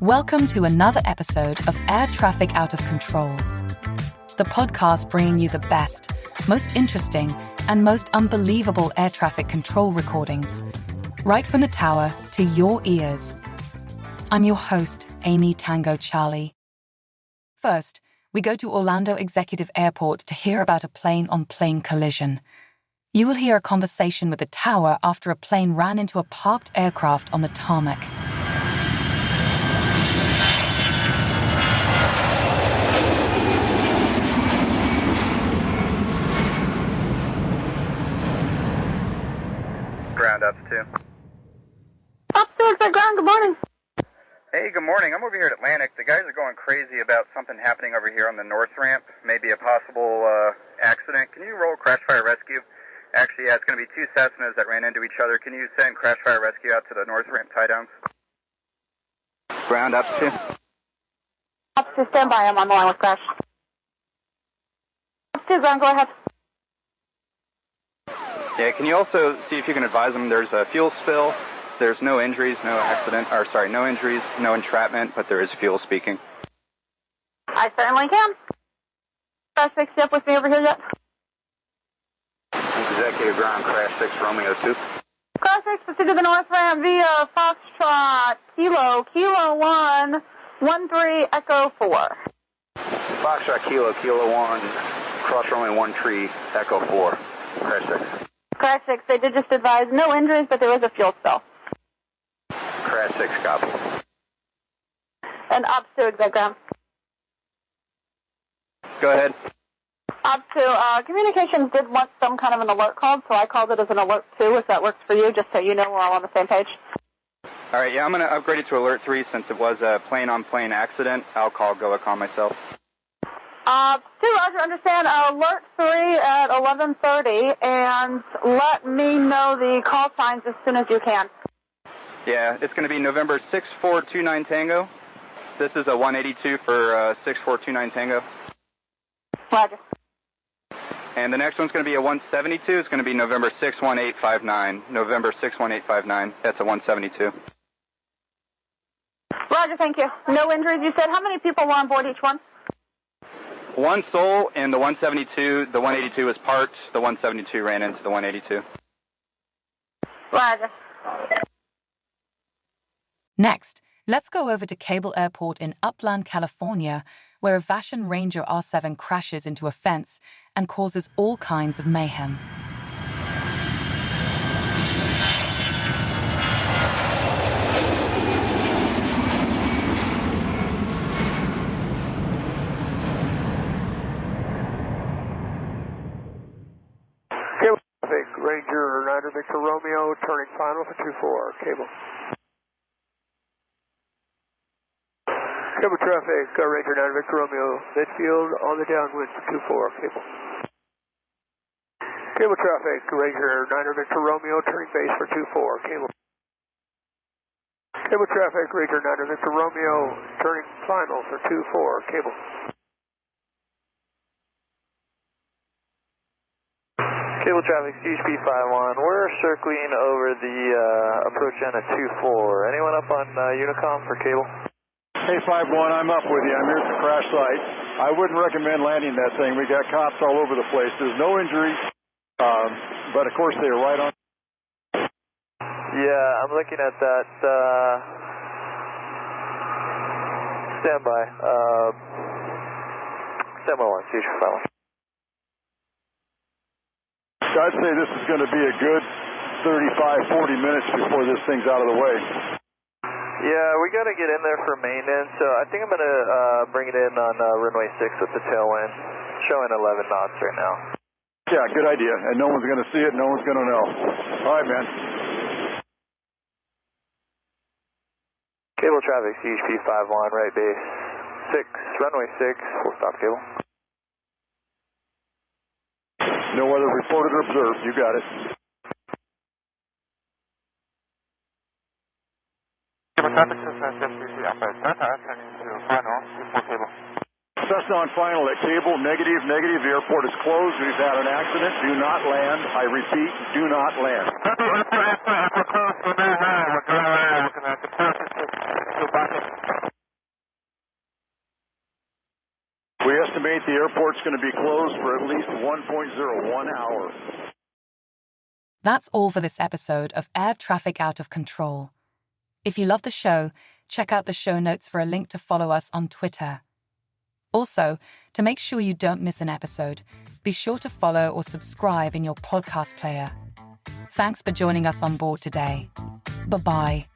Welcome to another episode of Air Traffic Out of Control, the podcast bringing you the best, most interesting, and most unbelievable air traffic control recordings, right from the tower to your ears. I'm your host, Amy Tango Charlie. First, we go to Orlando Executive Airport to hear about a plane-on-plane collision. You will hear a conversation with the tower after a plane ran into a parked aircraft on the tarmac. Ground ups too. Upstairs at ground, good morning. Hey, good morning. I'm over here at Atlantic. The guys are going crazy about something happening over here on the north ramp. Maybe a possible accident. Can you roll crash fire rescue? Actually, yeah, it's going to be two Cessnas that ran into each other. Can you send crash fire rescue out to the north ramp tie downs? Ground ups too. Upstairs, stand by. I'm on the line with crash. Upstairs, ground, go ahead. Yeah, can you also see if you can advise them there's a fuel spill? There's no injuries, no injuries, no entrapment, but there is fuel speaking. I certainly can. Crash 6, you up with me over here yet? Executive ground, crash 6, Romeo 2. Crash 6, proceed to the north ramp via Foxtrot, Kilo 1, 13, Echo 4. Foxtrot, Kilo 1, cross runway 13, Echo 4, crash 6. Crash 6, they did just advise no injuries, but there was a fuel spill. Crash 6, copy. And Ops 2, exec ground. Go ahead. Ops 2, communications did want some kind of an alert called, so I called it as an alert 2, if that works for you, just so you know we're all on the same page. All right, yeah, I'm going to upgrade it to alert 3 since it was a plane-on-plane accident. I'll call GoAcon myself. 2, Roger, understand, alert 3 at 11:30, and let me know the call signs as soon as you can. Yeah, it's going to be November 6429 Tango. This is a 182 for 6429 Tango. Roger. And the next one's going to be a 172. It's going to be November 61859. November 61859. That's a 172. Roger, thank you. No injuries, you said. How many people were on board each one? One soul in the 172. The 182 was parked. The 172 ran into the 182. Roger. Next, let's go over to Cable Airport in Upland, California, where a Vashon Ranger R7 crashes into a fence and causes all kinds of mayhem. Cable traffic, Ranger 9 Victor Romeo, turning final for 24, cable. Cable traffic, Ranger 9 Victor Romeo, midfield on the downwind for 24, cable. Cable traffic, Ranger 9 Victor Romeo, turning base for 24, cable. Cable traffic, Ranger 9 Victor Romeo, turning final for 24, cable. Cable traffic, CHP 51. We're circling over the approach end at 24. Anyone up on Unicom for cable? Hey, 51, I'm up with you. I'm here at the crash site. I wouldn't recommend landing that thing. We got cops all over the place. There's no injuries, but of course they are right on. Yeah, I'm looking at that. Stand by. Stand by 1, CHP 51. I'd say this is going to be a good 35, 40 minutes before this thing's out of the way. Yeah, we got to get in there for maintenance, so I think I'm going to bring it in on runway 6 with the tailwind, showing 11 knots right now. Yeah, good idea, and no one's going to see it, no one's going to know. All right, man. Cable traffic, CHP 51, right base 6, runway 6, full stop cable. No other reported or observed, you got it. Traffic Cessna FCC Upland, turning to final, before cable. Cessna on final at cable, negative, negative, the airport is closed, we've had an accident, do not land, I repeat, do not land. We're close to now, we're going to the The airport's going to be closed for at least 1.01 hour. That's all for this episode of Air Traffic Out of Control. If you love the show, check out the show notes for a link to follow us on Twitter. Also, to make sure you don't miss an episode, be sure to follow or subscribe in your podcast player. Thanks for joining us on board today. Bye-bye.